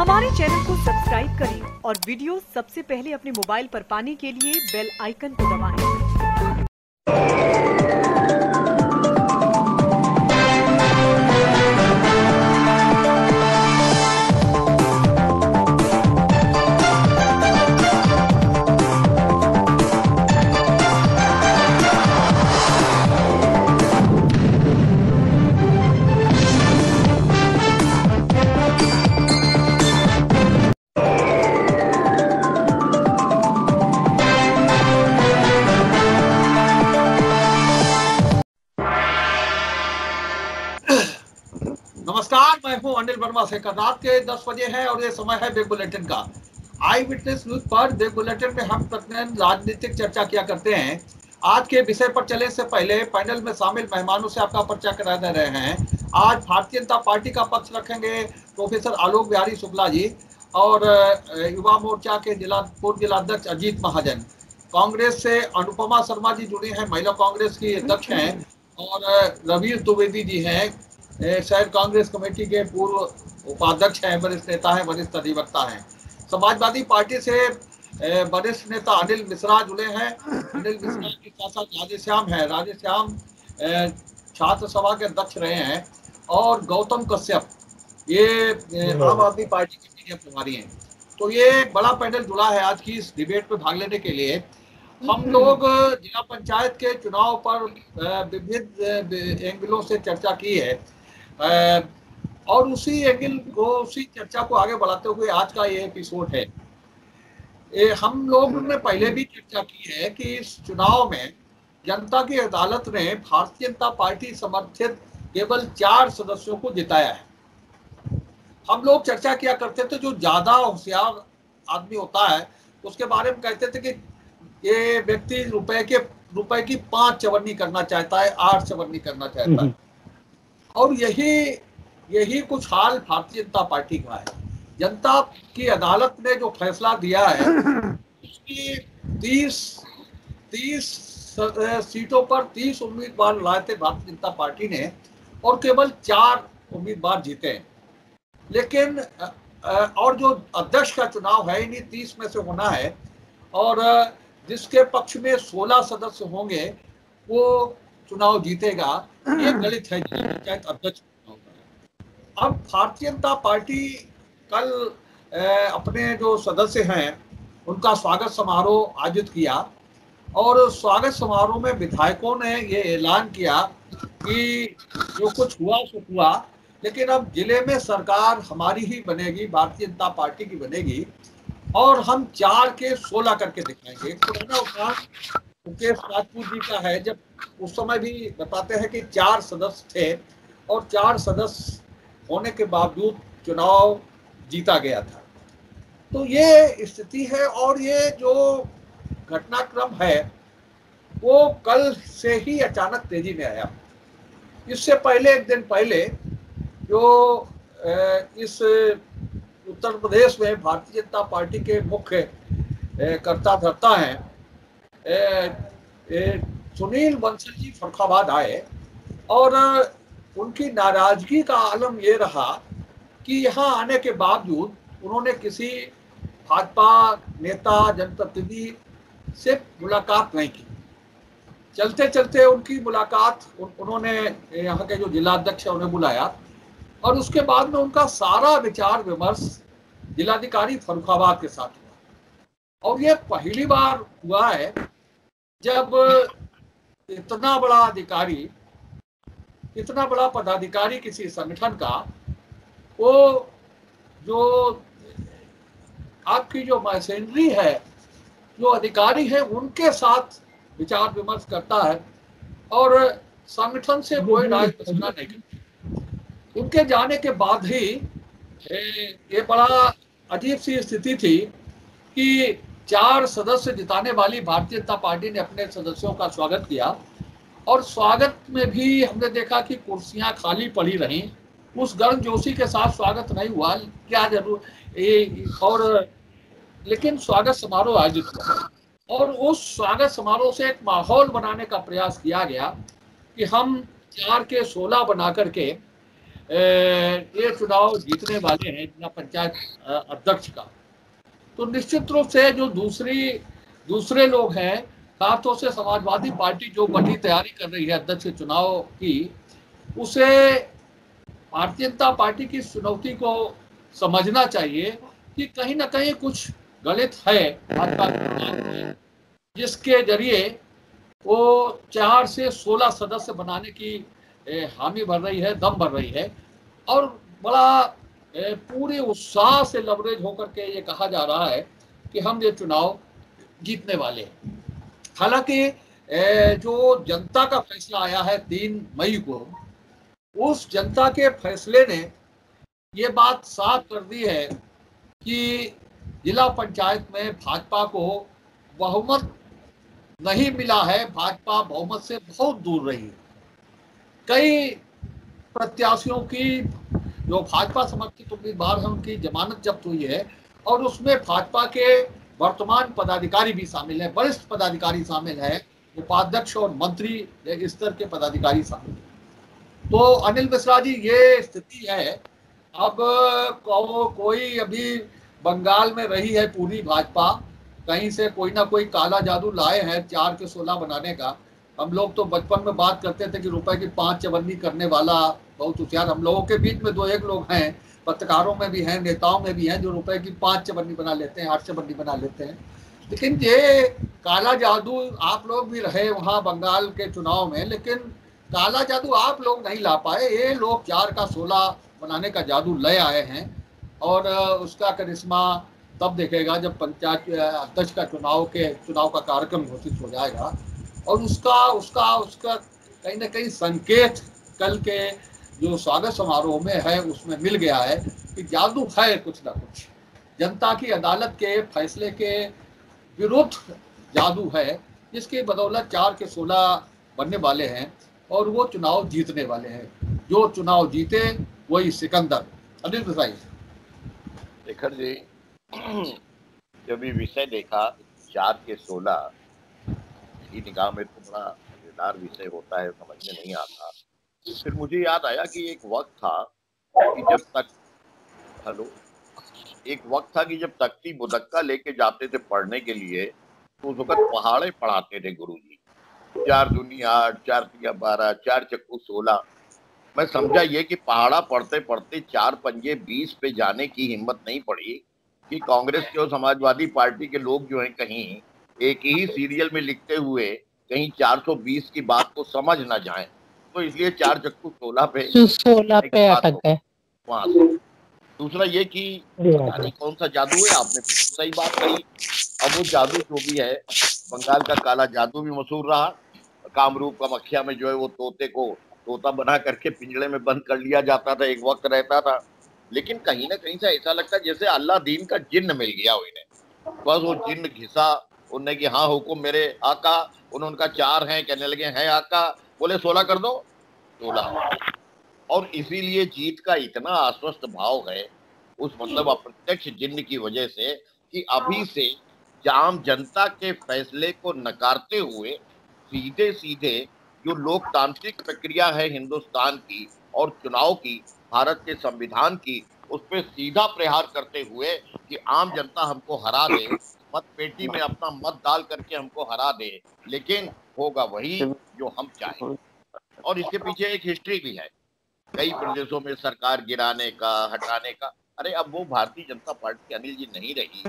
हमारे चैनल को सब्सक्राइब करें और वीडियो सबसे पहले अपने मोबाइल पर पाने के लिए बेल आइकन को दबाएं। नमस्कार, मैं हूं अनिल वर्मा शेखर। रात के 10 बजे है और ये समय है बिग बुलेटिन का। आई विटनेस न्यूज पर बिग बुलेटिन में हम प्रतिदिन राजनीतिक चर्चा किया करते हैं। आज के विषय पर चले से पहले पैनल में शामिल मेहमानों से आपका परिचय करा दे रहे हैं। आज भारतीय जनता पार्टी का पक्ष रखेंगे प्रोफेसर आलोक बिहारी शुक्ला जी और युवा मोर्चा के पूर्व जिलाध्यक्ष अजीत महाजन। कांग्रेस से अनुपमा शर्मा जी जुड़ी हैं, महिला कांग्रेस की अध्यक्ष हैं, और रवीश द्विवेदी जी हैं, शहर कांग्रेस कमेटी के पूर्व उपाध्यक्ष हैं, वरिष्ठ नेता हैं, वरिष्ठ अधिवक्ता हैं। समाजवादी पार्टी से वरिष्ठ नेता अनिल मिश्रा जुड़े हैं। अनिल मिश्रा के साथ साथ राधेश्याम है, राधेश्याम छात्र सभा के अध्यक्ष रहे हैं, और गौतम कश्यप ये आम आदमी पार्टी के मीडिया प्रभारी हैं। तो ये बड़ा पैनल जुड़ा है आज की इस डिबेट में भाग लेने के लिए। हम लोग जिला पंचायत के चुनाव पर विविध एंगलों से चर्चा की है, और उसी एंगल को, उसी चर्चा को आगे बढ़ाते हुए आज का ये एपिसोड है। हम लोग ने पहले भी चर्चा की है कि इस चुनाव में जनता की अदालत ने भारतीय जनता पार्टी समर्थित केवल 4 सदस्यों को जिताया है। हम लोग चर्चा किया करते थे, जो ज्यादा होशियार आदमी होता है उसके बारे में कहते थे कि ये व्यक्ति रुपए की 5 चवन्नी करना चाहता है, 8 चवन्नी करना चाहता है। और यही कुछ हाल भारतीय जनता पार्टी का है। जनता की अदालत ने जो फैसला दिया है उसकी 30 सीटों पर 30 उम्मीदवार लाए थे भारतीय जनता पार्टी ने, और केवल 4 उम्मीदवार जीते। लेकिन और जो अध्यक्ष का चुनाव है इन्हीं 30 में से होना है, और जिसके पक्ष में 16 सदस्य होंगे वो चुनाव जीतेगा। ये गणित है पंचायत अध्यक्ष। अब भारतीय जनता पार्टी कल अपने जो सदस्य हैं उनका स्वागत समारोह आयोजित किया, और स्वागत समारोह में विधायकों ने ये ऐलान किया कि जो कुछ हुआ सो हुआ, लेकिन अब जिले में सरकार हमारी ही बनेगी, भारतीय जनता पार्टी की बनेगी, और हम 4 के 16 करके दिखाएंगे। पुराना उदाहरण मुकेश राजपूत जी का है, जब उस समय भी बताते हैं कि 4 सदस्य थे और 4 सदस्य होने के बावजूद चुनाव जीता गया था। तो ये स्थिति है, और ये जो घटनाक्रम है वो कल से ही अचानक तेजी में आया। इससे पहले एक दिन पहले जो इस उत्तर प्रदेश में भारतीय जनता पार्टी के मुख्य कर्ता धर्ता हैं, सुनील बंसल जी फरुखाबाद आए, और उनकी नाराजगी का आलम ये रहा कि यहाँ आने के बावजूद उन्होंने किसी भाजपा नेता, जनप्रतिनिधि से मुलाकात नहीं की। चलते चलते उनकी मुलाकात उन्होंने यहाँ के जो जिलाध्यक्ष है उन्हें बुलाया, और उसके बाद में उनका सारा विचार विमर्श जिलाधिकारी फरुखाबाद के साथ हुआ। और ये पहली बार हुआ है जब इतना बड़ा अधिकारी, इतना बड़ा पदाधिकारी किसी संगठन का, वो जो आपकी जो मशीनरी है, जो अधिकारी है, उनके साथ विचार विमर्श करता है और संगठन से कोई राय मशवरा नहीं करता। उनके जाने के बाद ही ये बड़ा अजीब सी स्थिति थी कि 4 सदस्य जिताने वाली भारतीय जनता पार्टी ने अपने सदस्यों का स्वागत किया, और स्वागत में भी हमने देखा कि कुर्सियां खाली पड़ी रहीं। उस गर्मजोशी के साथ स्वागत नहीं हुआ, क्या जरूर और लेकिन स्वागत समारोह आयोजित हुआ, और उस स्वागत समारोह से एक माहौल बनाने का प्रयास किया गया कि हम 4 के 16 बना करके ये चुनाव जीतने वाले हैं जिला पंचायत अध्यक्ष का, तो निश्चित रूप से जो दूसरे लोग हैं, खासतौर से समाजवादी पार्टी जो बड़ी तैयारी कर रही है अध्यक्ष के चुनाव की, उसे भारतीय जनता पार्टी की चुनौती को समझना चाहिए कि कहीं ना कहीं कुछ गलत है भाजपा में, जिसके जरिए वो 4 से 16 सदस्य बनाने की हामी भर रही है, दम भर रही है, और बड़ा पूरे उत्साह से लवरेज होकर के ये कहा जा रहा है कि हम ये चुनाव जीतने वाले हैं। हालांकि जो जनता का फैसला आया है 3 मई को, उस जनता के फैसले ने ये बात साफ कर दी है कि जिला पंचायत में भाजपा को बहुमत नहीं मिला है, भाजपा बहुमत से बहुत दूर रही है। कई प्रत्याशियों की जो भाजपा समर्थित उम्मीदवार हैं उनकी जमानत जब्त हुई है, और उसमें भाजपा के वर्तमान पदाधिकारी भी शामिल हैं, वरिष्ठ पदाधिकारी शामिल हैं, उपाध्यक्ष और मंत्री स्तर के पदाधिकारी शामिल हैं। तो अनिल मिश्रा जी, ये स्थिति है। अब कोई अभी बंगाल में रही है पूरी भाजपा, कहीं से कोई ना कोई काला जादू लाए हैं 4 के 16 बनाने का। हम लोग तो बचपन में बात करते थे कि रुपए की 5 चवन्नी करने वाला बहुत होशियार, हम लोगों के बीच में 2-1 लोग हैं, पत्रकारों में भी हैं, नेताओं में भी हैं, जो रुपए की 5 चवन्नी बना लेते हैं, 8 चवन्नी बना लेते हैं। लेकिन ये काला जादू, आप लोग भी रहे वहाँ बंगाल के चुनाव में, लेकिन काला जादू आप लोग नहीं ला पाए, ये लोग 4 का 16 बनाने का जादू ले आए हैं। और उसका करिश्मा तब देखेगा जब पंचायत अध्यक्ष का चुनाव का कार्यक्रम घोषित हो जाएगा, और उसका कहीं ना कहीं संकेत कल के जो स्वागत समारोह में है उसमें मिल गया है कि जादू है कुछ ना कुछ, जनता की अदालत के फैसले के विरुद्ध जादू है, जिसकी बदौलत 4 के 16 बनने वाले हैं और वो चुनाव जीतने वाले हैं। जो चुनाव जीते वही सिकंदर। अनिल बताइए। शेखर जी, जब ये विषय देखा 4 के 16 की निगाह में तो बड़ा मजेदार विषय होता है, समझ में नहीं आता। फिर मुझे याद आया कि एक वक्त था कि जब तख्ती मुदक्का लेके जाते थे पढ़ने के लिए, तो उस वक्त पहाड़े पढ़ाते थे गुरुजी। 4 दूनी 8, 4 तिया 12, 4 चक्कू 16। मैं समझा ये कि पहाड़ा पढ़ते पढ़ते 4 पंजे 20 पे जाने की हिम्मत नहीं पड़ी कि कांग्रेस के और समाजवादी पार्टी के लोग जो हैं कहीं एक ही सीरियल में लिखते हुए कहीं 420 की बात को समझ ना जाएं, तो इसलिए 4 चक्कू 16 पे अटक गए वहां से। दूसरा ये कि पता नहीं कौन सा जादू है, आपने सही बात कही। अब वो जादू जो भी है, बंगाल का काला जादू भी मशहूर रहा। कामरूप कामाख्या में जो है वो तोते को तोता बना करके पिंजड़े में बंद कर लिया जाता था, एक वक्त रहता था। लेकिन कहीं ना कहीं से ऐसा लगता है जैसे अल्लाह दीन का जिन्न मिल गया उन्हें, बस वो जिन्न घिसा उन्हें कि हाँ हुकुम मेरे आका। उन्होंने कहा 4 हैं, कहने लगे हैं आका, बोले 16 कर दो, 16। और इसीलिए जीत का इतना आश्वस्त भाव है उस मतलब अप्रत्यक्ष जिन्न की वजह से कि अभी से आम जनता के फैसले को नकारते हुए सीधे सीधे जो लोकतांत्रिक प्रक्रिया है हिंदुस्तान की और चुनाव की, भारत के संविधान की, उस पर सीधा प्रहार करते हुए कि आम जनता हमको हरा दे, मत पेटी में अपना मत डाल करके हमको हरा दे, लेकिन होगा वही जो हम चाहें। और इसके पीछे एक हिस्ट्री भी है, कई प्रदेशों में सरकार गिराने का, हटाने का। अरे अब वो भारतीय जनता पार्टी अनिल जी नहीं रही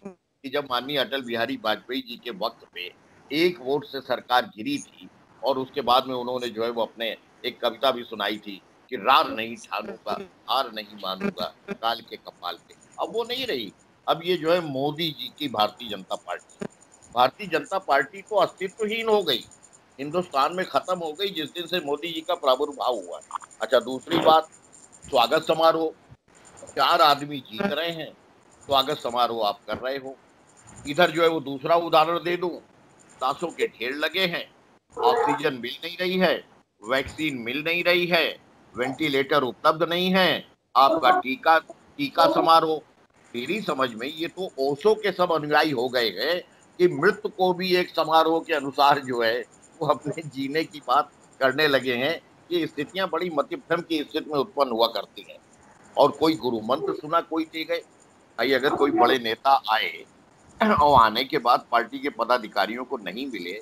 कि जब माननीय अटल बिहारी वाजपेयी जी के वक्त पे 1 वोट से सरकार गिरी थी, और उसके बाद में उन्होंने जो है वो अपने एक कविता भी सुनाई थी कि रार नहीं ठानूंगा, हार नहीं मानूंगा, काल के कपाल पे। अब वो नहीं रही। अब ये जो है मोदी जी की भारतीय जनता पार्टी तो अस्तित्वहीन हो गई, हिंदुस्तान में खत्म हो गई जिस दिन से मोदी जी का प्रादुर्भाव हुआ। अच्छा, दूसरी बात, स्वागत समारोह, 4 आदमी जीत रहे हैं, स्वागत समारोह आप कर रहे हो। इधर जो है वो दूसरा उदाहरण दे दूं, लाशों के ढेर लगे हैं, ऑक्सीजन मिल नहीं रही है, वैक्सीन मिल नहीं रही है, वेंटिलेटर उपलब्ध नहीं है, आपका टीका समारोह। मेरी समझ में ये तो ओशो के सब अनुयायी हो गए हैं कि मृत्यु को भी एक समारोह के अनुसार जो है वो अपने जीने की बात करने लगे हैं ये स्थितियां बड़ी मध्यम की स्थिति में उत्पन्न हुआ करती हैं। और कोई गुरु मंत्र सुना कोई दे गए। भाई अगर कोई बड़े नेता आए और आने के बाद पार्टी के पदाधिकारियों को नहीं मिले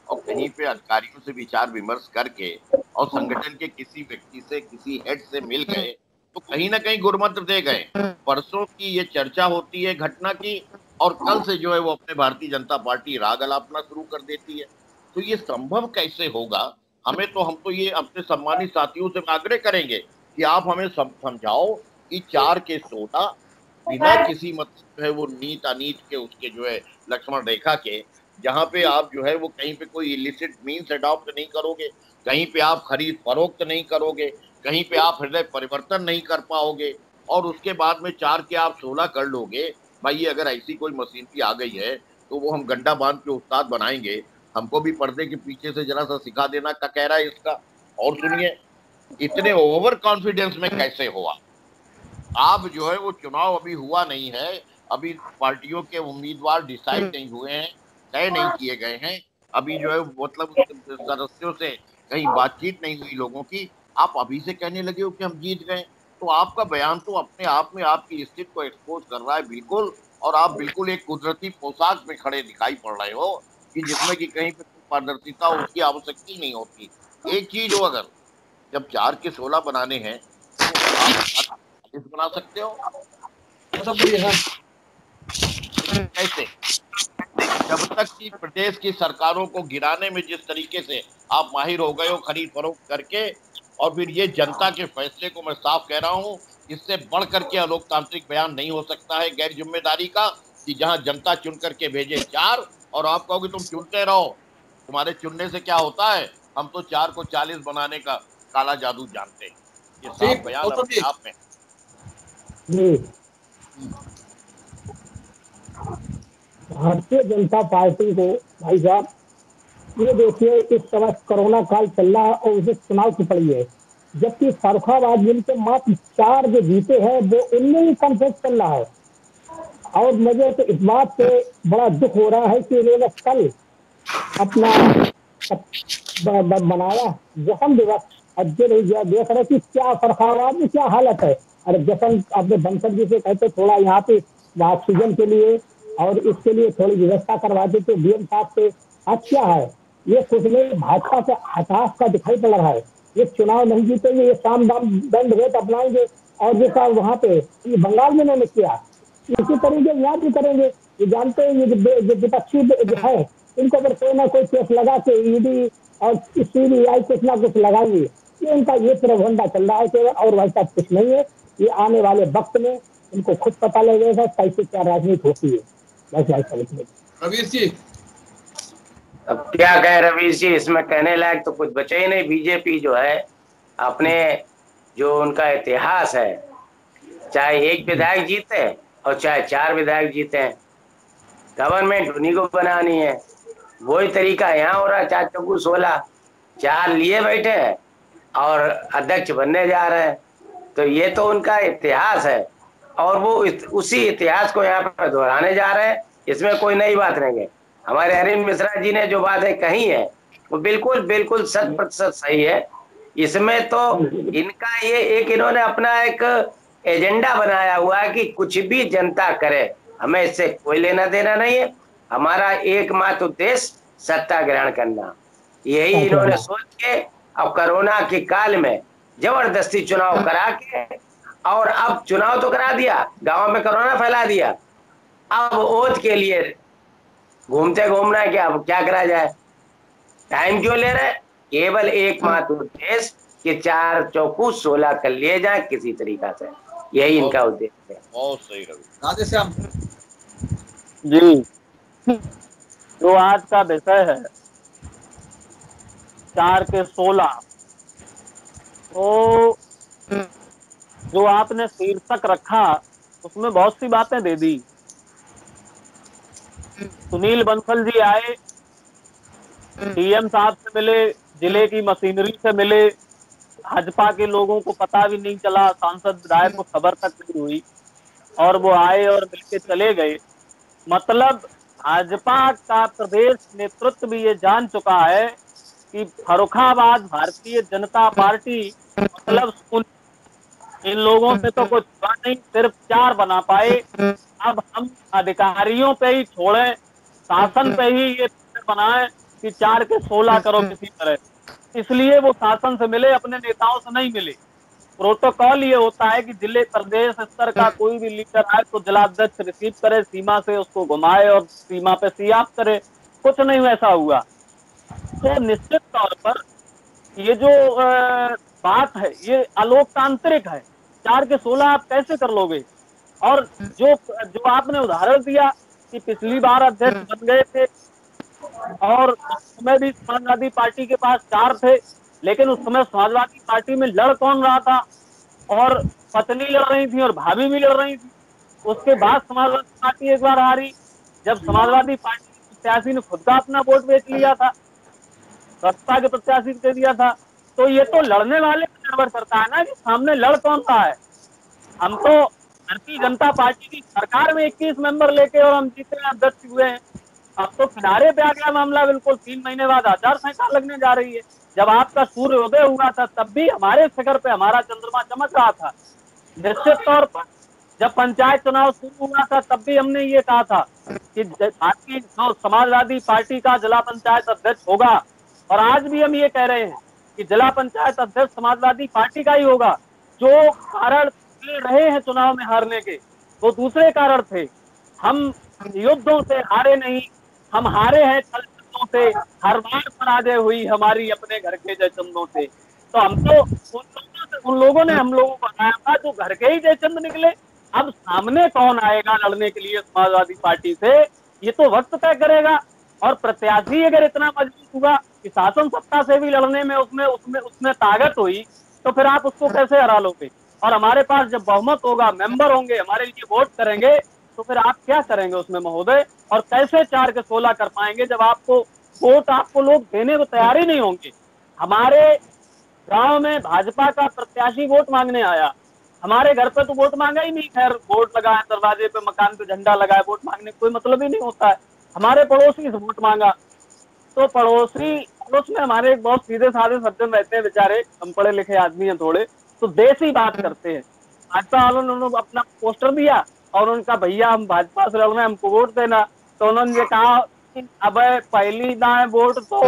और कहीं पे अधिकारियों से विचार विमर्श करके और संगठन के किसी व्यक्ति से किसी हेड से मिल गए तो कहीं ना कहीं गुरुमंत्र दे गए। परसों की ये चर्चा होती है घटना की और कल से जो है वो अपने भारतीय जनता पार्टी राग अलापना शुरू कर देती है। तो ये संभव कैसे होगा? हम तो ये अपने सम्मानित साथियों से आग्रह करेंगे कि आप हमें समझाओ कि 4 के 16 बिना किसी मतलब जो है वो नीत अनीत के उसके जो है लक्ष्मण रेखा के, जहां पे आप जो है वो कहीं पे कोई इलिसिट मीन्स अडॉप्ट नहीं करोगे, कहीं पे आप खरीद फरोख्त नहीं करोगे, कहीं पे आप हृदय परिवर्तन नहीं कर पाओगे और उसके बाद में 4 के आप 16 कर लोगे। भाई अगर ऐसी कोई मशीनरी आ गई है तो वो हम गंडा बांध के उस्ताद बनाएंगे। हमको भी पर्दे के पीछे से जरा सा सिखा देना क्या कह रहा है इसका। और सुनिए, इतने ओवर कॉन्फिडेंस में कैसे हुआ? आप जो है वो चुनाव अभी हुआ नहीं है, अभी पार्टियों के उम्मीदवार डिसाइड नहीं हुए हैं, तय नहीं किए गए हैं, अभी जो है मतलब सदस्यों से कहीं बातचीत नहीं हुई लोगों की, आप अभी से कहने लगे हो कि हम जीत गए। तो आपका बयान तो अपने आप में आपकी स्थिति को एक्सपोज कर रहा है बिल्कुल। और आप बिल्कुल एक कुदरती पोशाक में खड़े दिखाई पड़ रहे हो कि जिसमें कि कहीं पे पारदर्शिता उसकी आवश्यकता ही नहीं होती। एक चीज हो, अगर जब 4 के 16 बनाने हैं तो आप बना सकते हो कैसे? जब तक कि प्रदेश की सरकारों को गिराने में जिस तरीके से आप माहिर हो गए हो खरीद फरोख्त करके, और फिर ये जनता के फैसले को मैं साफ कह रहा हूं, इससे बढ़ करके अलोकतांत्रिक बयान नहीं हो सकता है गैर जिम्मेदारी का, कि जहां जनता चुन करके भेजे 4 और आप कहोगे तुम चुनते रहो। तुम्हारे चुनने से क्या होता है? हम तो 4 को 40 बनाने का काला जादू जानते हैं। ये साफ बयान अपने आप में। भारतीय जनता पार्टी को भाई साहब, ये देखिए इस समय कोरोना काल चल रहा है और उसे चुनाव की पड़ी है, जबकि फर्रुखाबाद जिनके मात्र 4 जो जीते हैं वो उनमें ही कॉन्फ्रेंस चल रहा है। और मुझे तो इस बात से बड़ा दुख हो रहा है कि इन्होंने कल अपना बनाया जश्न दिवस, अज्ञे नहीं गया, देख रहे कि क्या फर्रुखाबाद में क्या हालत है। अरे जश्न अपने बंसर जी से कहते थोड़ा यहाँ पे ऑक्सीजन के लिए और इसके लिए थोड़ी व्यवस्था करवा देते डीएम साहब से। आज क्या है, ये कुछ नहीं, भाजपा के हताश का दिखाई पड़ रहा है। ये चुनाव नहीं जीतेंगे, ये साम दाम दंड भेद अपनाएंगे और जैसा वहां पे ये बंगाल में इन्होंने किया इसी तरीके यहाँ भी करेंगे। ये जानते हैं ये जो विपक्षी जो है इनको अगर कोई ना कोई केस लगा के ईडी और सीबीआई कुछ ना कुछ लगाएंगे। ये इनका ये प्रबंधा चल रहा है केवल, और वैसा कुछ नहीं है। ये आने वाले वक्त में इनको खुद पता लगेगा कैसे क्या राजनीति होती है। बस भाई समझ रवीश जी, अब क्या कहे रवीश जी, इसमें कहने लायक तो कुछ बचे ही नहीं। बीजेपी जो है अपने जो उनका इतिहास है, चाहे एक विधायक जीते और चाहे 4 विधायक जीते, गवर्नमेंट उन्हीं को बनानी है। वही तरीका यहाँ हो रहा है। 4 चौकू 16, 4 लिए बैठे हैं और अध्यक्ष बनने जा रहे हैं। तो ये तो उनका इतिहास है और वो उसी इतिहास को यहाँ पर दोहराने जा रहे हैं। इसमें कोई नई बात नहीं है। हमारे अरविंद मिश्रा जी ने जो बातें कही है वो बिल्कुल बिल्कुल 100% सही है। इसमें तो इनका ये एक इन्होंने अपना एक एजेंडा बनाया हुआ है कि कुछ भी जनता करे, हमें इससे कोई लेना देना नहीं है। हमारा एकमात्र उद्देश्य सत्ता ग्रहण करना, यही इन्होंने सोच के अब कोरोना के काल में जबरदस्ती चुनाव करा के, और अब चुनाव तो करा दिया, गांव में कोरोना फैला दिया, अब वोट के लिए घूमते घूमना है। क्या अब क्या करा जाए, टाइम क्यों ले रहे? केवल एकमात्र उद्देश्य कि 4 चौकू 16 कर लिए जाए किसी तरीका से, यही इनका उद्देश्य है। बहुत सही रवि। राधेश्याम जी, जो आज का विषय है 4 के 16, तो जो आपने शीर्षक रखा उसमें बहुत सी बातें दे दी। सुनील बंसल जी आए, डीएम साहब से मिले, जिले की मशीनरी से मिले, भाजपा के लोगों को पता भी नहीं चला, सांसद विधायक को खबर तक नहीं हुई, और वो आए और मिलके चले गए। मतलब भाजपा का प्रदेश नेतृत्व भी ये जान चुका है कि फर्रुखाबाद भारतीय जनता पार्टी मतलब इन लोगों से तो कुछ हुआ नहीं, सिर्फ 4 बना पाए। अब हम अधिकारियों पे ही छोड़ें, शासन पे ही ये बनाए कि 4 के 16 करो किसी तरह। इसलिए वो शासन से मिले, अपने नेताओं से नहीं मिले। प्रोटोकॉल ये होता है कि जिले प्रदेश स्तर का कोई भी लीडर आए तो जिलाध्यक्ष रिसीव करे, सीमा से उसको घुमाए और सीमा पे सियाफ करे। कुछ नहीं वैसा हुआ। तो निश्चित तौर पर ये जो बात है ये अलोकतांत्रिक है। 4 के 16 आप कैसे कर लोगे? और जो जो आपने उदाहरण दिया कि पिछली बार अध्यक्ष बन गए थे और उस समय भी समाजवादी पार्टी के पास 4 थे, लेकिन उस समय समाजवादी पार्टी में लड़ कौन रहा था? और पत्नी लड़ रही थी और भाभी भी लड़ रही थी। उसके बाद समाजवादी पार्टी एक बार हारी, जब समाजवादी पार्टी के प्रत्याशी ने खुद का अपना वोट बेच लिया था, सत्ता के प्रत्याशी दे दिया था। तो ये तो लड़ने वाले पर निर्भर करता है ना कि सामने लड़ कौन रहा है। हम तो भारतीय जनता पार्टी की सरकार में 21 मेंबर लेके और हम जीते हैं, अध्यक्ष हुए हैं। अब तो किनारे पे आ गया मामला बिल्कुल। 3 महीने बाद आचार संहिता लगने जा रही है। जब आपका सूर्योदय हुआ था तब भी हमारे शिखर पे हमारा चंद्रमा चमक रहा था। निश्चित तौर पर जब पंचायत चुनाव शुरू हुआ था तब भी हमने ये कहा था कि भारतीय जो समाजवादी पार्टी का जिला पंचायत अध्यक्ष होगा, और आज भी हम ये कह रहे हैं कि जिला पंचायत अध्यक्ष समाजवादी पार्टी का ही होगा। जो कारण रहे हैं चुनाव में हारने के, वो दूसरे कारण थे। हम युद्धों से हारे नहीं, हम हारे हैं छल चंदों से। हर बार पराजय हुई हमारी अपने घर के जय चंदों से। तो हम तो उन लोगों ने हम लोगों को हराया था जो घर के ही जय चंद निकले। अब सामने कौन आएगा लड़ने के लिए समाजवादी पार्टी से, ये तो वक्त तय करेगा। और प्रत्याशी अगर इतना मजबूत हुआ कि शासन सत्ता से भी लड़ने में उसमें उसमें उसमें ताकत हुई, तो फिर आप उसको कैसे हरा लोगे? और हमारे पास जब बहुमत होगा, मेंबर होंगे, हमारे लिए वोट करेंगे, तो फिर आप क्या करेंगे उसमें महोदय? और कैसे 4 के 16 कर पाएंगे जब आपको वोट आपको लोग देने को तैयार ही नहीं होंगे? हमारे गांव में भाजपा का प्रत्याशी वोट मांगने आया, हमारे घर पे तो वोट मांगा ही नहीं। खैर, वोट लगाए दरवाजे पे, मकान पे झंडा लगाए, वोट मांगने कोई मतलब ही नहीं होता है। हमारे पड़ोसी से वोट मांगा, तो पड़ोस में हमारे एक बहुत सीधे साधे सज्जन रहते हैं, बेचारे हम पढ़े लिखे आदमी हैं थोड़े, तो देसी बात करते हैं। भाजपा वालों ने उन्होंने अपना पोस्टर दिया और उनका भैया हम भाजपा से लड़ रहे हैं, हमको वोट देना। तो उन्होंने ये कहा अब पहली दाएं वोट तो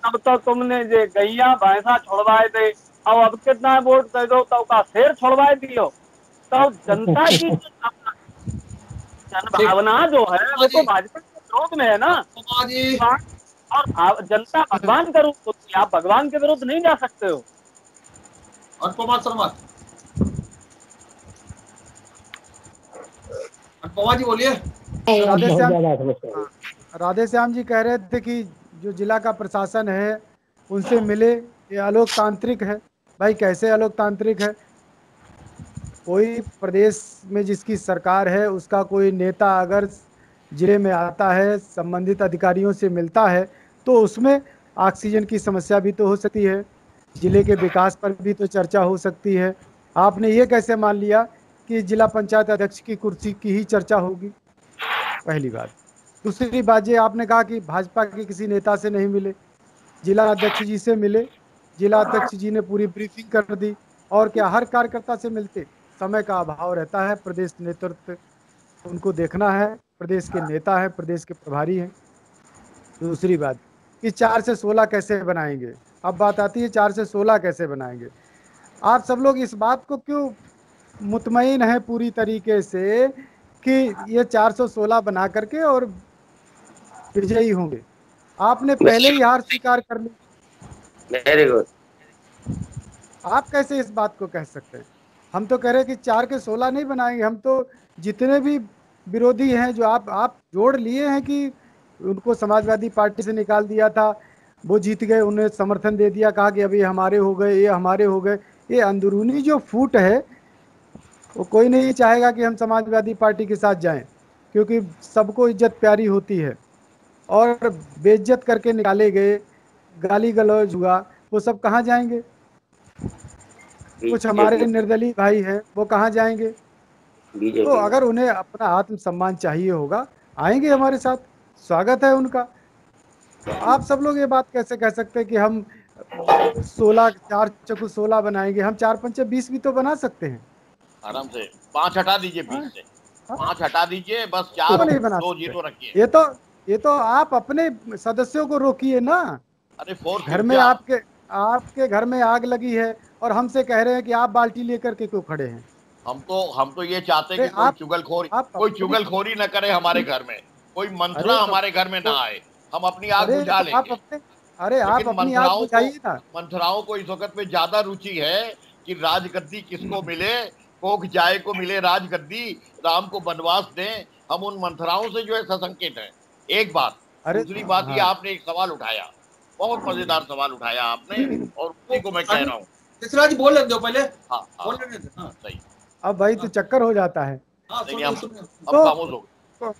अब तो तुमने जे गैया भैंसा छोड़वाए थे, और अब कितना वोट दे दो तो का शेर छोड़वाए दियो। तो जनता की जनभावना जो है वो तो भाजपा के विरोध में है ना। और जनता भगवान का रूप होती है, आप भगवान के विरुद्ध नहीं जा सकते हो। अनुपमा शर्मा, अनुपमा जी बोलिए। राधे श्याम जी कह रहे थे कि जो जिला का प्रशासन है उनसे मिले, ये अलोकतांत्रिक है। भाई कैसे अलोकतांत्रिक है? कोई प्रदेश में जिसकी सरकार है उसका कोई नेता अगर जिले में आता है, संबंधित अधिकारियों से मिलता है, तो उसमें ऑक्सीजन की समस्या भी तो हो सकती है, जिले के विकास पर भी तो चर्चा हो सकती है। आपने ये कैसे मान लिया कि जिला पंचायत अध्यक्ष की कुर्सी की ही चर्चा होगी? पहली बात। दूसरी बात, ये आपने कहा कि भाजपा के किसी नेता से नहीं मिले, जिला अध्यक्ष जी से मिले। जिला अध्यक्ष जी ने पूरी ब्रीफिंग कर दी। और क्या हर कार्यकर्ता से मिलते? समय का अभाव रहता है, प्रदेश नेतृत्व उनको देखना है, प्रदेश के नेता हैं, प्रदेश के प्रभारी हैं। दूसरी बात कि 4 से 16 कैसे बनाएंगे? अब बात आती है 4 से 16 कैसे बनाएंगे। आप सब लोग इस बात को क्यों मुतमईन है पूरी तरीके से कि ये 416 बना करके और विजयी होंगे? आपने पहले ही हार स्वीकार कर ली। Very good. आप कैसे इस बात को कह सकते हैं? हम तो कह रहे हैं कि 4 के 16 नहीं बनाएंगे। हम तो जितने भी विरोधी हैं जो आप जोड़ लिए हैं कि उनको समाजवादी पार्टी से निकाल दिया था, वो जीत गए, उन्हें समर्थन दे दिया, कहा कि अभी हमारे हो गए, ये हमारे हो गए। ये अंदरूनी जो फूट है वो कोई नहीं चाहेगा कि हम समाजवादी पार्टी के साथ जाएं, क्योंकि सबको इज्जत प्यारी होती है। और बेइज्जत करके निकाले गए, गाली गलौज हुआ, वो सब कहाँ जाएंगे? कुछ हमारे निर्दलीय भाई हैं, वो कहाँ जाएंगे? तो अगर उन्हें अपना आत्मसम्मान चाहिए होगा, आएंगे हमारे साथ, स्वागत है उनका। तो आप सब लोग ये बात कैसे कह सकते हैं कि हम 16 4 चक्कू 16 बनाएंगे? हम 4 पंचे 20 भी तो बना सकते हैं। आराम से 5 हटा दीजिए 20 से, 5 हटा दीजिए, बस क्यों 4 नहीं बना 2 सकते? 0 रखिए। ये तो आप अपने सदस्यों को रोकिए ना। अरे फोर्स घर में आपके घर में आग लगी है और हमसे कह रहे हैं कि आप बाल्टी लेकर के क्यों खड़े हैं? हम तो ये चाहते हैं अरे कि कोई अपनी चुगलखोरी न करे हमारे घर में, कोई मंथरा अरे हमारे घर में ना आए, हम अपनी आग अरे बुझा तो लेंगे। आप लेकिन अपनी आग बुझाइए ना। मंथराओं को इस वक्त में ज्यादा रुचि है कि राजगद्दी किसको मिले, कोक जाए को मिले राजगद्दी, राम को वनवास दें। हम उन मंथराओं से जो है सशंकित है। एक बात। अरे दूसरी बात, ये हाँ आपने एक सवाल उठाया, बहुत मजेदार सवाल उठाया आपने, और उसी को मैं कह रहा हूँ। तीसरा जी बोल लेते हो पहले, हाँ हाँ बोल लेते थे। हाँ सही। अब भाई तो चक्कर हो जाता है। हाँ, नहीं सुनिए हम सुनिए। हम तो खामोश हो गए। तो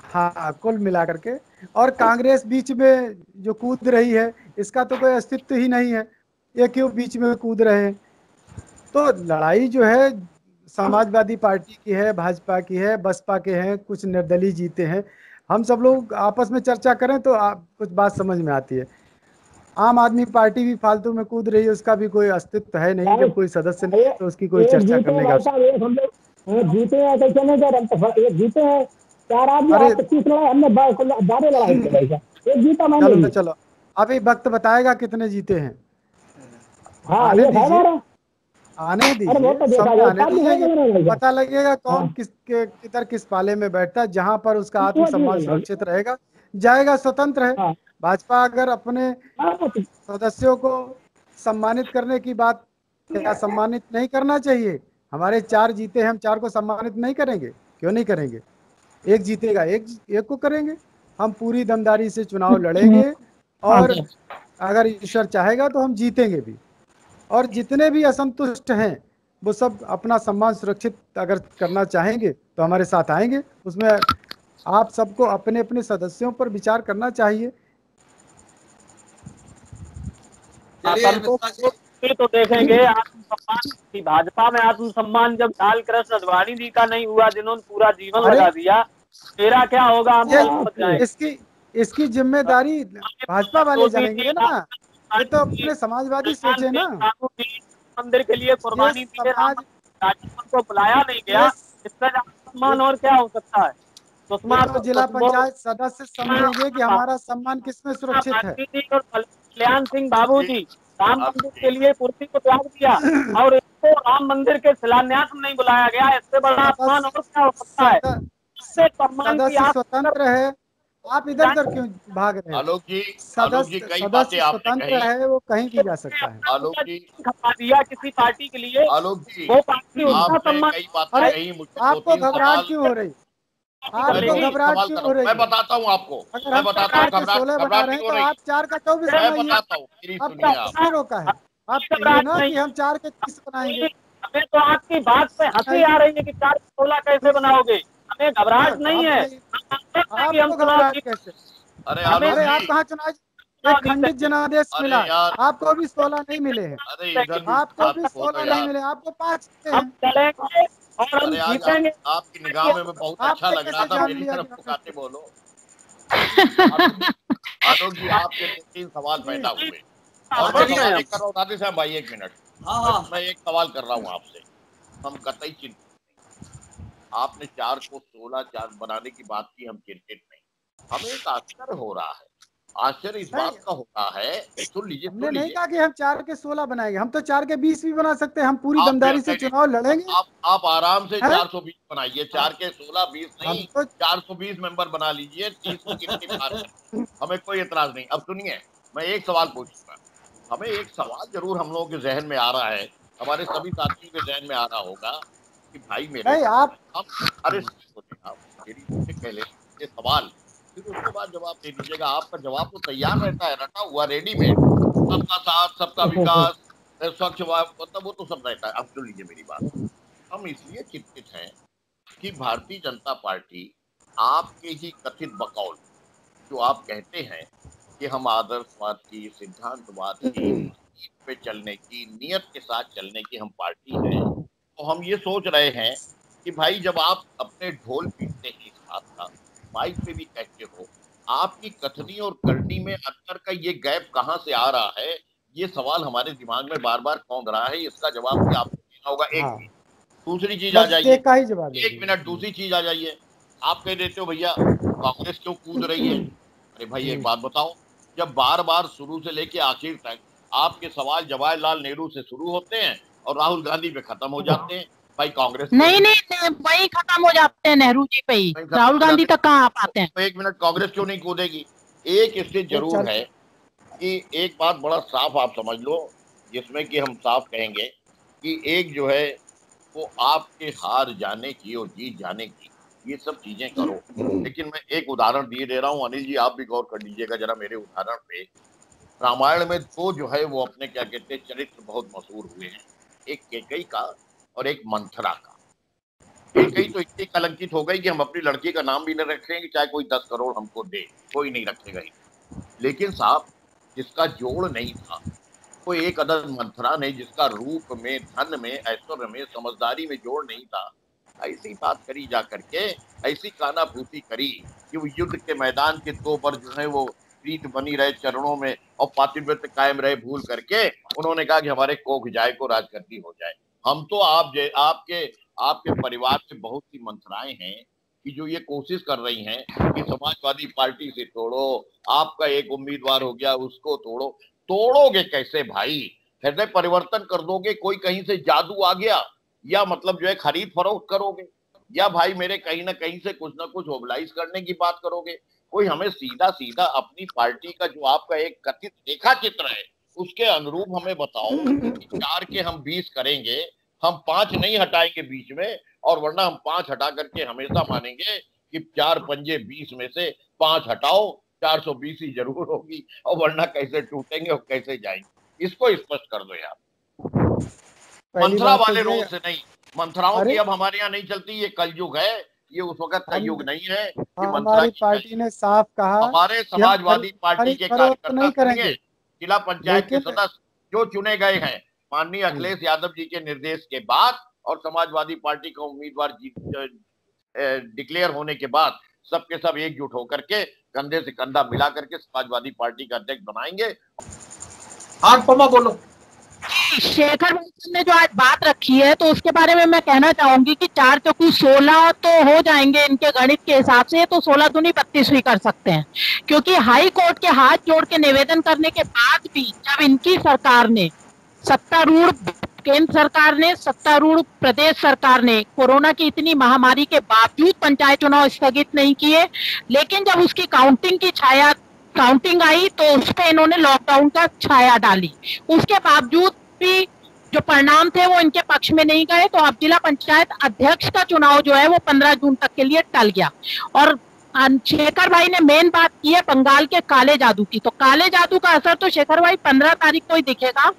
हाँ, कुल मिला करके और कांग्रेस बीच में जो कूद रही है, इसका तो कोई अस्तित्व ही नहीं है। ये क्यों बीच में कूद रहे हैं? तो लड़ाई जो है समाजवादी पार्टी की है, भाजपा की है, बसपा के हैं, कुछ निर्दलीय जीते हैं। हम सब लोग आपस में चर्चा करें तो कुछ बात समझ में आती है। आम आदमी पार्टी भी फालतू में कूद रही है, उसका भी कोई अस्तित्व है नहीं। जब कोई सदस्य नहीं है तो उसकी कोई एक चर्चा जीते हैं करने का भाई साहब, एक हम लोग जीते हैं, कैसे नहीं कह रहे हम तो, एक जीते हैं 4 आदमी, अरे आप 25 लड़ाई, हमने 12 लड़ाई की भाई साहब, एक जीता मैं चलो नहीं। चलो, अभी वक्त बताएगा कितने जीते हैं। हाँ आने ये है दीजिए, हमारा। आने अरे वो दीजिए, तो देखा समय जाए, आने साथ दीजिए। दिखाई ये दे रहा है भाई साहब। पता लगेगा कौन हाँ किधर किस पाले में बैठता है। जहां पर उसका वो ठीक आत्मसम्मान है भाई। सुरक्षित रहेगा, जाएगा, स्वतंत्र है। हाँ भाजपा अगर अपने हाँ, वो तो- सदस्यों को सम्मानित करने की बात, क्या सम्मानित नहीं करना चाहिए? हमारे 4 जीते हैं, हम 4 को सम्मानित नहीं करेंगे? क्यों नहीं करेंगे? एक जीतेगा, एक को करेंगे। हम पूरी दमदारी से चुनाव लड़ेंगे हाँ और अगर ईश्वर चाहेगा तो हम जीतेंगे भी। और जितने भी असंतुष्ट हैं वो सब अपना सम्मान सुरक्षित अगर करना चाहेंगे तो हमारे साथ आएंगे। उसमें आप सबको अपने अपने सदस्यों पर विचार करना चाहिए। चलिए मिश्रा जी। असंतोष तो देखेंगे आत्मसम्मान की। भाजपा में आत्मसम्मान जब लाल कृष्ण आडवाणी जी का नहीं हुआ, जिन्होंने पूरा जीवन अरे लगा दिया, मेरा क्या होगा, हम ये कल समझ जाएंगे। इसकी जिम्मेदारी भाजपा वाले जोशी जी, जानेंगे ना। ये तो अपने समाजवादी कल्याण सोचे सिंह ना। साहू जी मंदिर के लिए ये कुर्बानी दिए, राम समाज राजस्थान को बुलाया नहीं गया, ये इसका ये, सम्मान और क्या हो सकता है? ये सुषमा तो जिला पंचायत सदस्य समझेंगे कि सुषमा हमारा सम्मान किसमें सुरक्षित है। भारती जी और कल्याण सिंह बाबू जी राम आलोक मंदिर जी, के लिए कुर्सी को त्याग दिया और इसको राम मंदिर के शिलान्यास में नहीं बुलाया गया। इससे बड़ा अपमान और क्या हो सकता है? सदस्य इससे सम्मान की सदस्य आप स्वतंत्र है। आप इधर उधर क्यों भाग रहे हैं? आलोक जी, आलोक जी, कई बातें सदस्य आपने स्वतंत्र कही। है, वो कहीं भी जा सकता है। आलोक जी, खपा दिया किसी पार्टी के लिए, आलोक जी, वो पार्टी उसका आपने सम्मान। कई बातें अरे कही, मुझे आपको 2-3 घबराहट सवाल। क्यों हो रही? मैं आपको 2-3 घबराहट सवाल क्यों कर रहा हो हूँ, मैं रही है? बताता हूँ आपको। अगर मैं हम बताता हूँ, 4 के 16 बना घबराहट रहे नहीं हैं हो तो रही। आप 4 का 24 मैं बनाइए। बताता हूँ, मेरी अब सुनिए आप। किसने रोका है? आप कहिए ना कि हम 4 के 30 बनाएंगे। हमें तो आपकी बात पे हंसी आ सुनाइए। रही है कि 4-16 कैसे बनाओगे। हमें घबराहट नहीं आप है, बनाइए। हम मानते हैं कि हम आपको चुनाव घबराहट जीत, कैसे? अरे हमें आलोक अरे जी, आप कहाँ चुनाव, एक चुनाव खंडित जीतेंगे। जनादेश अरे मिला। यार, आपको भी 16 नहीं मिले हैं। अरे इधर भी आपको बात भी बोलो 16 नहीं यार। मिले, आपको 5 मिले हम हैं। चलेंगे और हम अरे आज जीतेंगे। आपकी निगाह में मैं बहुत अच्छा आपने लग रहा कैसे था, जान मेरी लिया कि तरफ हमने? फुकाते बोलो। आलोक आलोक जी, आपके 2-3 सवाल पैदा हुए और मैं चलिए। सवाल एक कर रहा हूँ राधे साहब भाई, 1 मिनट। हाँ हाँ मैं एक सवाल कर रहा हूँ आपसे, हम कतई चिंतित नहीं। आपने 4 को 16 4 बनाने की बात की, हम चिंतित नहीं। हमें एक आश्चर्य हो रहा है, आश्चर्य इस नहीं, बात का हो रहा है। सुन लीजिए, हमने सुन नहीं लीजिए। कहा कि हम 4 के 16 बनाएंगे। हम तो 4 के 20 भी बना सकते हैं। हम पूरी आप दमदारी से नहीं, चुनाव लड़ेंगे। आप आराम से हैं? 420 बनाइए, 4 के 16 20 हम नहीं, तो 420 मेंबर बना लीजिए, 30 को गिनती पार कर। हमें कोई एतराज नहीं। अब सुनिए, मैं एक सवाल पूछूंगा। हमें एक सवाल जरूर हम लोगों के जहन में आ रहा है, हमारे सभी साथियों के जहन में आ रहा होगा कि भाई मेरे, नहीं, आप हम, अरे सुनिए, आप मेरी से पहले ये सवाल, फिर उसके बाद जवाब दे दीजिएगा। आपका जवाब तो तैयार रहता है, रटा हुआ, रेडीमेड। सबका साथ, सबका विकास, स्वच्छ वायु, मतलब वो तो सब रहता है। अब सुन लीजिए मेरी बात। हम इसलिए चिंतित हैं कि भारतीय जनता पार्टी आपके ही कथित बकौल, जो आप कहते हैं कि हम आदर्शवाद की, सिद्धांतवाद की, नीति पे चलने की, नियत के साथ चलने की हम पार्टी है, तो हम ये सोच रहे हैं कि भाई जब आप अपने ढोल पीटते हैं इस बात का, माइक पे भी कहते हो, आपकी कथनी और करनी में अंतर का ये गैप कहाँ से आ रहा है, ये सवाल हमारे दिमाग में बार बार कौंध रहा है। इसका जवाब भी आपको देना होगा। एक हाँ, चीज, दूसरी चीज आ बस जाइए, एक का ही जवाब एक मिनट, दूसरी चीज आ जाइए। आप कह देते हो भैया कांग्रेस क्यों कूद रही है। अरे भाई एक बात बताओ, जब बार बार शुरू से लेके आखिर तक आपके सवाल जवाहरलाल नेहरू से शुरू होते हैं और राहुल गांधी पे खत्म हो जाते हैं, भाई कांग्रेस नहीं नहीं, वही खत्म हो जाते हैं नेहरू जी पे ही, राहुल गांधी तक कहाँ आ पाते हैं। तो एक मिनट, कांग्रेस क्यों नहीं कूदेगी। एक स्थिति जरूर है कि एक बात बड़ा साफ आप समझ लो, जिसमें कि हम साफ कहेंगे कि एक जो है वो आपके हार जाने की और जीत जाने की ये सब चीजें करो। लेकिन मैं एक उदाहरण दिए दे रहा हूँ, अनिल जी आप भी गौर कर लीजिएगा जरा मेरे उदाहरण पे। रामायण में दो जो है वो अपने क्या कहते हैं चरित्र बहुत मशहूर हुए हैं, एक कैकेयी का और एक मंथरा का। कैकेयी तो इतनी कलंकित हो गई कि हम अपनी लड़की का नाम भी नहीं रखेंगे, चाहे कोई 10 करोड़ हमको दे, कोई नहीं रखेगा ही। लेकिन साहब जिसका जोड़ नहीं था, कोई एक अदर मंथरा ने जिसका रूप में, धन में, ऐश्वर्य में, समझदारी में जोड़ नहीं था, ऐसी बात करी जा करके, ऐसी कानाफूसी करी कि वो युद्ध के मैदान के दो पर जो है वो प्रीत बनी रहे चरणों में और पातिव्रत्य कायम रहे भूल करके उन्होंने कहा कि हमारे कोख जाए को राजगद्दी हो जाए। हम तो आपके आपके परिवार से बहुत सी मंथराएं हैं कि जो ये कोशिश कर रही हैं कि समाजवादी पार्टी से तोड़ो, आपका एक उम्मीदवार हो गया उसको तोड़ो। तोड़ोगे कैसे भाई, हृदय परिवर्तन कर दोगे, कोई कहीं से जादू आ गया, या मतलब जो है खरीद फरोख्त करोगे, या भाई मेरे कहीं ना कहीं से कुछ ना कुछ मोबिलाइज करने की बात करोगे। कोई हमें सीधा सीधा अपनी पार्टी का जो आपका एक कथित रेखा चित्र है उसके अनुरूप हमें बताओ कि 4 के हम 20 करेंगे, हम 5 नहीं हटाएंगे बीच में, और वरना हम 5 हटा करके हमेशा मानेंगे कि 4 पंजे 20 में से 5 हटाओ, 420 ही जरूर होगी, और वरना कैसे टूटेंगे और कैसे जाएंगे। इसको स्पष्ट कर दो यार, मंथरा वाले रोल से नहीं। मंथराओं की अब हमारे यहाँ नहीं चलती, ये कलयुग है, ये उस वक्त का युग नहीं है। हमारी पार्टी ने साफ कहा, हमारे समाजवादी पार्टी के कार्यकर्ता नहीं करेंगे। जिला पंचायत के सदस्य जो चुने गए हैं माननीय अखिलेश यादव जी के निर्देश के बाद और समाजवादी पार्टी का उम्मीदवार डिक्लेयर होने के बाद सबके सब एकजुट होकर के कंधे से कंधा मिला करके समाजवादी पार्टी का अध्यक्ष बनाएंगे। हाँ पमा बोलो। शेखर ने जो आज बात रखी है तो उसके बारे में मैं कहना चाहूंगी कि 4 चौकी 16 तो हो जाएंगे इनके गणित के हिसाब से, तो 16 दूनी 32 भी कर सकते हैं, क्योंकि हाई कोर्ट के हाथ जोड़ के निवेदन करने के बाद भी जब इनकी सरकार ने, सत्तारूढ़ केंद्र सरकार ने, सत्तारूढ़ प्रदेश सरकार ने कोरोना की इतनी महामारी के बावजूद पंचायत चुनाव स्थगित नहीं किए, लेकिन जब उसकी काउंटिंग आई तो उस पर इन्होंने लॉकडाउन का छाया डाली। उसके बावजूद भी जो परिणाम थे वो इनके पक्ष में नहीं गए, तो अब जिला पंचायत अध्यक्ष का चुनाव जो है वो 15 जून तक के लिए टल गया। और शेखर भाई ने मेन बात की है बंगाल के काले जादू की, तो काले जादू का असर तो शेखर भाई 15 तारीख को ही दिखेगा,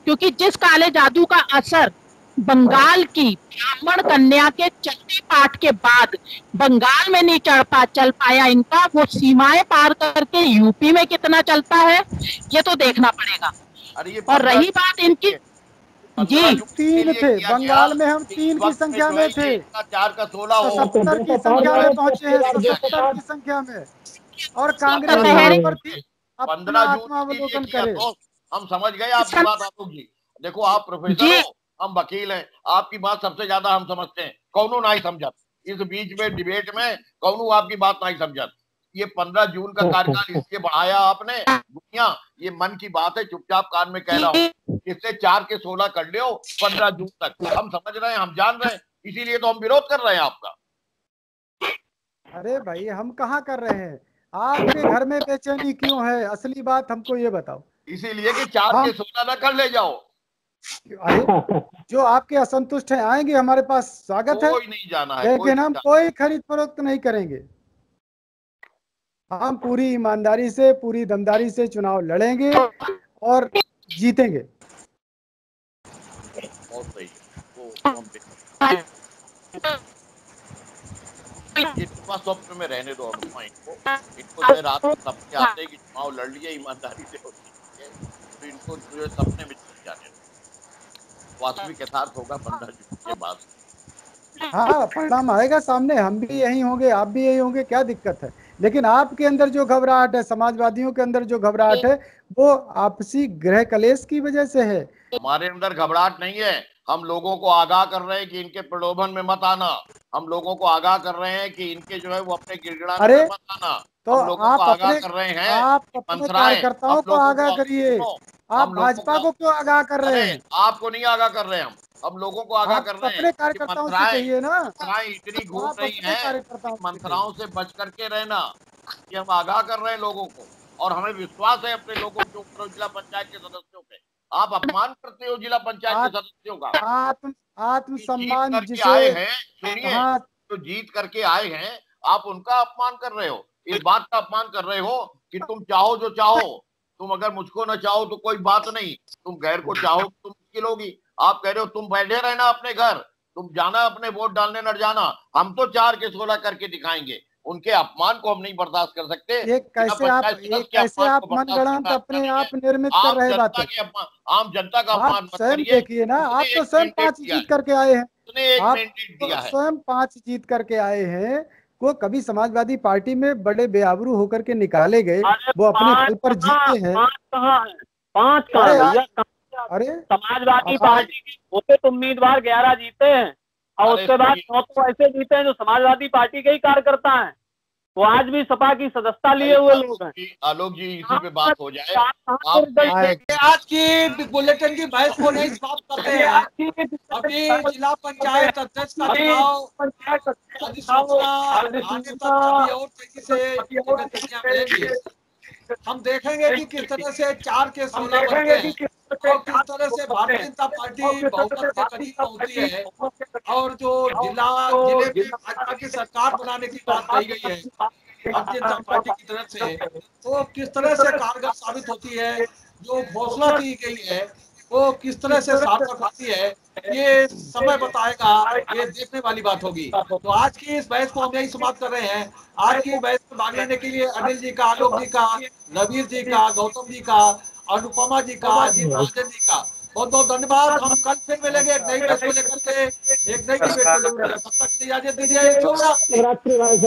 क्योंकि जिस काले जादू का असर बंगाल की ब्राह्मण कन्या के चलती पाठ के बाद बंगाल में नहीं चल पाया इनका, वो सीमाएं पार करके यूपी में कितना चलता है ये तो देखना पड़ेगा। और रही बात इनकी, जी 3 थे बंगाल में, हम 3 की संख्या में थे, 4 का 16 हो, 70 की संख्या में पहुंचे हैं, 70 की संख्या में, और कांग्रेस 15 जून करे। हम समझ गए आपकी बात आलोक जी। देखो आप प्रोफेसर हो, हम वकील हैं, आपकी बात सबसे ज्यादा हम समझते हैं, कौनो नहीं समझत इस बीच में डिबेट में, कौनो आपकी बात नहीं समझत। ये 15 जून का कार्यकाल इसलिए बढ़ाया आपने, दुनिया ये मन की बात है, चुपचाप कान में कह रहा हूँ, इससे 4 के 16 कर लियो 15 जून तक। हम समझ रहे हैं, हम जान रहे हैं, इसीलिए तो हम विरोध कर रहे हैं आपका। अरे भाई हम कहाँ कर रहे हैं, आपके घर में बेचैनी क्यों है, असली बात हमको ये बताओ। इसीलिए कि 4 के 16 ना कर ले जाओ। जो आपके असंतुष्ट हैं आएंगे हमारे पास, स्वागत है, कोई नहीं जाना है, लेकिन हम कोई खरीद फरोख्त नहीं करेंगे। हम पूरी ईमानदारी से, पूरी दमदारी से चुनाव लड़ेंगे और जीतेंगे। बहुत सही। स्वप्न में रहने दो इनको रात में सपने आते हैं कि चुनाव लड़ लिए ईमानदारी से होती है, तो इनको जो सपने में चल जाने दो। वास्तविक यथार्थ होगा 15 जून के बाद। हाँ परिणाम आएगा सामने, हम भी यही होंगे, आप भी यही होंगे, क्या दिक्कत है। लेकिन आपके अंदर जो घबराहट है, समाजवादियों के अंदर जो घबराहट है, वो आपसी गृह कलेश की वजह से है। हमारे अंदर घबराहट नहीं है, हम लोगों को आगाह कर रहे हैं कि इनके प्रलोभन में मत आना, हम लोगों को आगाह कर रहे हैं कि इनके जो है वो अपने गिड़गिड़ाने में मत आना, तो हम लोगों को आगाह कर रहे हैं। आप अपने कार्यकर्ताओं को आगाह करिए, आप भाजपा को क्यों आगाह कर रहे हैं? आपको नहीं आगाह कर रहे हैं, हम लोगों को आगाह कर रहे हैं। अपने कार्यकर्ताओं से कहिए ना, मंथराएं इतनी घूम रही हैं, मंथराओं से बच करके रहना, कि हम आगाह कर रहे हैं लोगों को, और हमें विश्वास है अपने लोगों के ऊपर, जिला पंचायत के सदस्यों पे। आप अपमान करते हो जिला पंचायत के सदस्यों का। आत्मसम्मान जिसे आए हैं, सुनिए, तो जीत करके आए हैं, आप उनका अपमान कर रहे हो, इस बात का अपमान कर रहे हो कि तुम चाहो जो चाहो, तुम अगर मुझको न चाहो तो कोई बात नहीं, तुम गैर को चाहो तो मुश्किल होगी। आप कह रहे हो तुम बैठे रहना अपने घर, तुम जाना अपने वोट डालने न जाना, हम तो 4 के 16 करके दिखाएंगे। उनके अपमान को हम नहीं बर्दाश्त कर सकते। ये कैसे आप मनगढ़ंत अपने आप निर्मित कर रहे बातें। आम जनता का अपमान मत स्वयं करिए। देखिए ना, आप तो स्वयं 5 जीत करके आए हैं, आप स्वयं 5 जीत करके आए हैं। वो कभी समाजवादी पार्टी में बड़े बेआबरू होकर के निकाले गए, वो अपने बल पर जीते हैं। 5 कहाँ? अरे समाजवादी पार्टी के होते तो उम्मीदवार 11 जीते हैं, और उसके बाद 9 तो ऐसे जीते हैं जो समाजवादी पार्टी के ही कार्यकर्ता हैं, वो आज भी सपा की सदस्यता लिए हुए लोग हैं। आलोक जी, इसी पे बात हो जाए। आज की बुलेटिन की बहस को नहीं समाप्त करते हैं। अभी जिला पंचायत अध्यक्ष का चुनाव अधिसूचना आगे तक अभी और तेजी से मिलेगी। हम देखेंगे कि किस तरह से 4 के 16 बनते हैं, और किस तरह से भारतीय जनता पार्टी बहुमत के करीब पहुंची है, और जो जिले में भाजपा की सरकार बनाने की बात कही गई है भारतीय जनता पार्टी की तरफ से, तो किस तरह से कारगर साबित होती है। जो घोषणा की गई है वो किस तरह से सार्थक होती है, ये समय बताएगा, ये देखने वाली बात होगी। तो आज की इस बहस को हम यही समाप्त कर रहे हैं। आज की बहस में भाग लेने के लिए अनिल जी का, आलोक जी का, रवीर जी का, गौतम जी का, अनुपमा जी का, अजीत रंजन जी का बहुत बहुत धन्यवाद। हम कल फिर मिलेंगे एक नई बहस को लेकर के, एक नई डिबेट को लेकर। तब तक इजाजत दीजिए।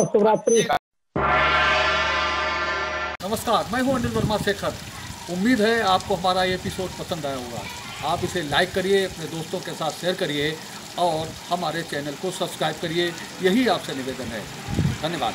शुभरात्रि। नमस्कार, मैं हूं अनिल वर्मा शेखर। उम्मीद है आपको हमारा ये एपिसोड पसंद आया होगा। आप इसे लाइक करिए, अपने दोस्तों के साथ शेयर करिए, और हमारे चैनल को सब्सक्राइब करिए। यही आपसे निवेदन है। धन्यवाद।